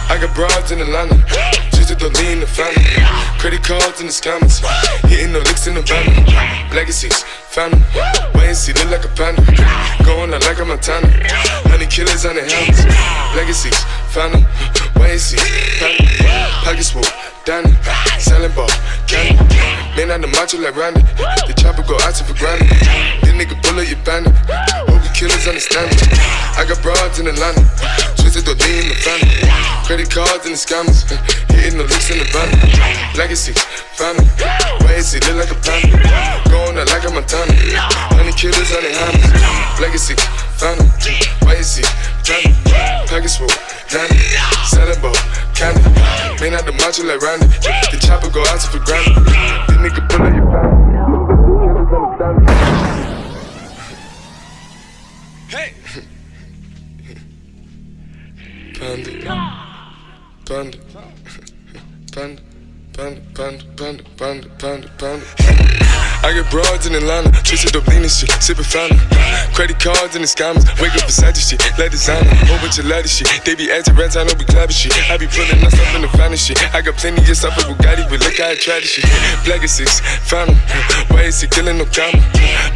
I got broads in Atlanta, just to lean the family. Credit cards in the scammers, hitting the licks in the van. Legacies, family, wait and see, look like a panda. Going out like a Montana, 100 killers on the helmets. Legacies, family, wait and see, family. Pockets full, Danny, selling ball, candy. Man out the macho like Randy, the chopper go out to for granted. This nigga bullet your bandit, hope the killers understand me. I got broads in Atlanta, twisted the lean in the family. Credit cards and the scammers, hitting the licks in the van. Legacy, family, wait and see, look like a panda. Going out like a Montana, 100 killers on their hammers. Legacy, family, wait and see, family. Package full, Danny, selling ball, candy. Man out the macho like Randy, the chopper go out to for granted. This nigga pull up your family, killers understand me. Hey! Panda, panda, panda, panda, panda, panda, panda, panda. I get broads in Atlanta, twisted up lean and shit, sippin' fountain. Credit cards and the scammers, wake up beside your shit, let designer, whole bunch of ladder shit. They be acting rats, I know we clapping shit. I be pulling us up in the finest shit. I got plenty of stuff with Bugatti, but look how I try this shit. Black is 6, found 'em, why is he killing no comma?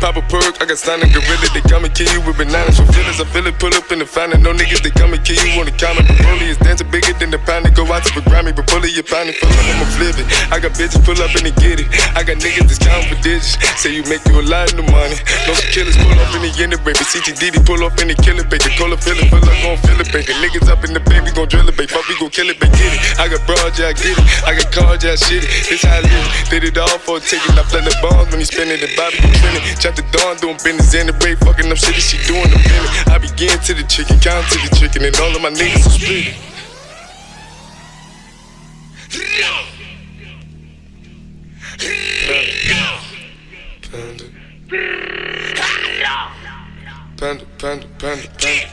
Pop a perk, I got stunning gorilla, they come and kill you with bananas. For feelings, I feel it, pull up in the fountain. No niggas, they come and kill you on the counter. But Broly is dancing bigger than the pound. Go out to the Grammy, but pull it, you pound it, full up, I'ma flip it. I got bitches pull up and they get it. I got niggas that's counting for digits. Say you make you a lot of money. No killers pull up in the end, baby. CTDD pull up in the killer, baby. Call a feeling, pull up, gon' feel it, baby. Niggas up in the baby, gon' drill it, baby. Fuck, we gon' kill it, baby. Get it. I got broad, yeah, I get it. I got cards, yeah, I shit it. This how I live. Did it all for a ticket. I play the bombs when he spinning the Bobby, you trending. Chop the dawn, doing business in the break, fucking up shit. She doing the feeling. I begin to the chicken, count to the chicken, and all of my niggas are split. Panda, panda, panda, panda.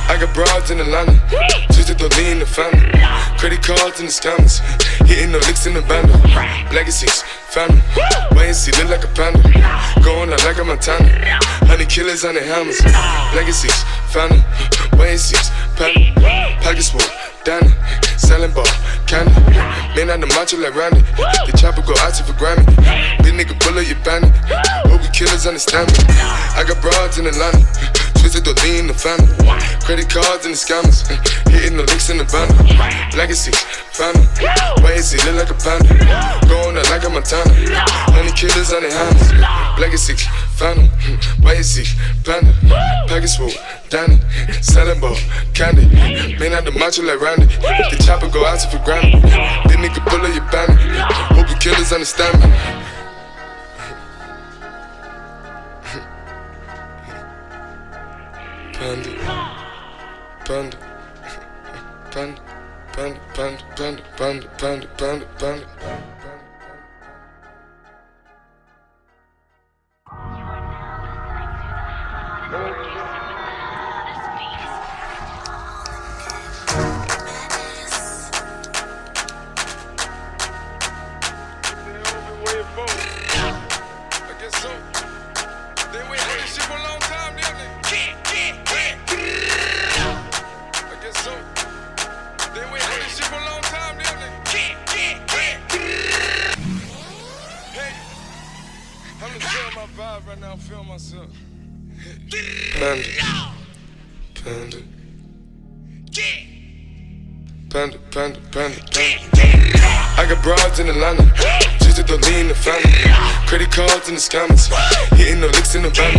I got broads in Atlanta, twisted the lean in the family. Credit cards and the scammers, hitting the licks in the bando. Legacies, family, wait and see, look like a panda. Going out like a Montana, 100 killers on their helmets. Legacies, family, wait and see, panda. Pockets full, Danny, selling ball, candy. Man out the macho like Randy, the chopper go out to for Grammy. This nigga pull up your bandit, hope you killers understand me. I got broads in Atlanta, twisted the lean in the family. Credit cards and the scammers, hitting the licks in the van. Legacy, family, wait and see, look like a panda. Going out like a Montana, 100 killers on their hands. Legacy, family, wait and see, panda. Package full, Danny, selling ball, candy. Man out the macho like Randy, the chopper go out to for granted. This nigga pull up your bandit, hope you killers understand me. Panda, panda, panda, panda, panda, panda, panda, panda, panda, panda. Panda, panda, panda, panda. I got broads in Atlanta, twisted the lean in the family. Credit cards and the scammers, hitting the licks in the van.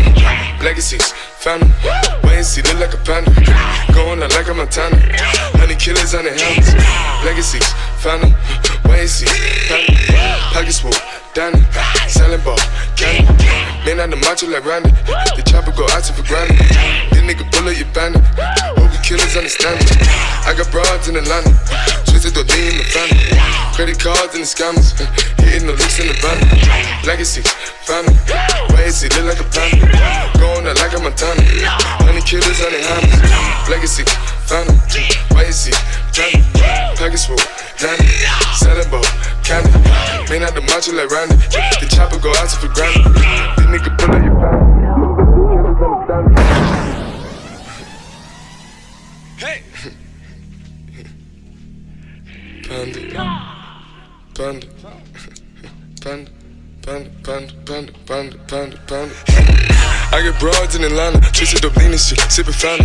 Legacies, family, wait and see, look like a panda. Going out like a Montana, 100 killers on their helmets. Legacies, family, wait and see, family. Pockets full, Danny, selling ball, candy. Man out the macho like Randy. The chopper go out to for granted. This nigga pull up your bandit. Hope the killers understand it. I got broads in Atlanta. Twisted the lean in the family. Credit cards and the scammers. Hitting the licks in the van. Legacy, family. Why is he look like a panda? Going out like a Montana. 100 killers on the hammers. Legacy, family. Why is he family? Package full, Danny. Selling ball, candy. Man out the macho like Randy. The chopper go out to for granted. This nigga pull up your family. Hey! Panda, panda, panda, panda, panda, panda, panda, panda, panda. I get broads in Atlanta, twisted up lean and shit, sippin' fountain.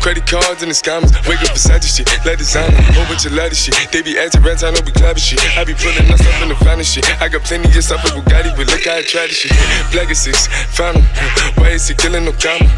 Credit cards and the scammers, wake up beside your shit, let designer, whole bunch of ladder shit. They be acting rats, I know we clapping shit. I be pulling us up in the finest shit. I got plenty of stuff with Bugatti, but look how I tried this shit. Black is 6, fountain, why is he killing no comma?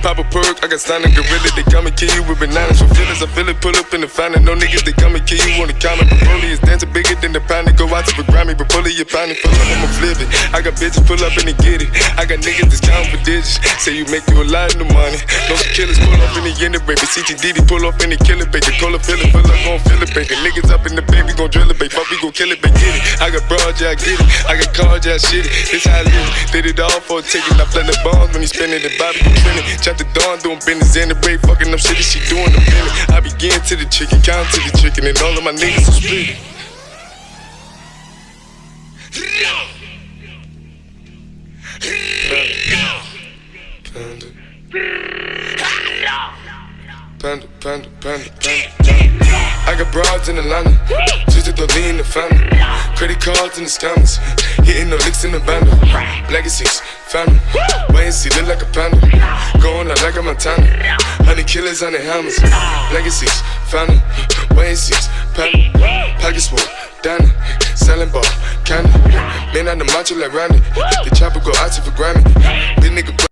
Pop a perk, I got stunning gorilla, they come and kill you with bananas. For feelings, I feel it, pull up in the fountain. No niggas, they come and kill you on the counter. But Broly is dancing bigger than the pound. Go out to the Grammy, but pull it, your pound, pull up, I'ma flip it. I got bitches pull up and they get it. I got niggas that's counting for digits. Say you make you a lot of money. No some killers pull up in the end of baby. CTDD pull up in the killer baby. Cola fill it, gon' fill it baby. Niggas up in the baby, gon' drill it baby. Fuck, we gon' kill it baby. Get it. I got broad, yeah I get it. I got cards, yeah I shit it. This how I live. Did it all for a ticket. I play the bombs when he spinning the Bobby be trending. Chop the dawn doing business in the break. Fucking up shit, she doing the minute. I begin to the chicken, count to the chicken, and all of my niggas are split. Panda, panda, panda, panda. I got broads in Atlanta, twisted the lean in the family. Credit cards and the scammers, hitting the licks in the bando. Legacies, family, why is he look like a panda? Going out like a Montana, 100 killers on the hammers. Legacies, family, why is he panda? Package full, Danny, selling ball, candy. Man out the macho like Randy. The chopper go out to for Grammy. This nigga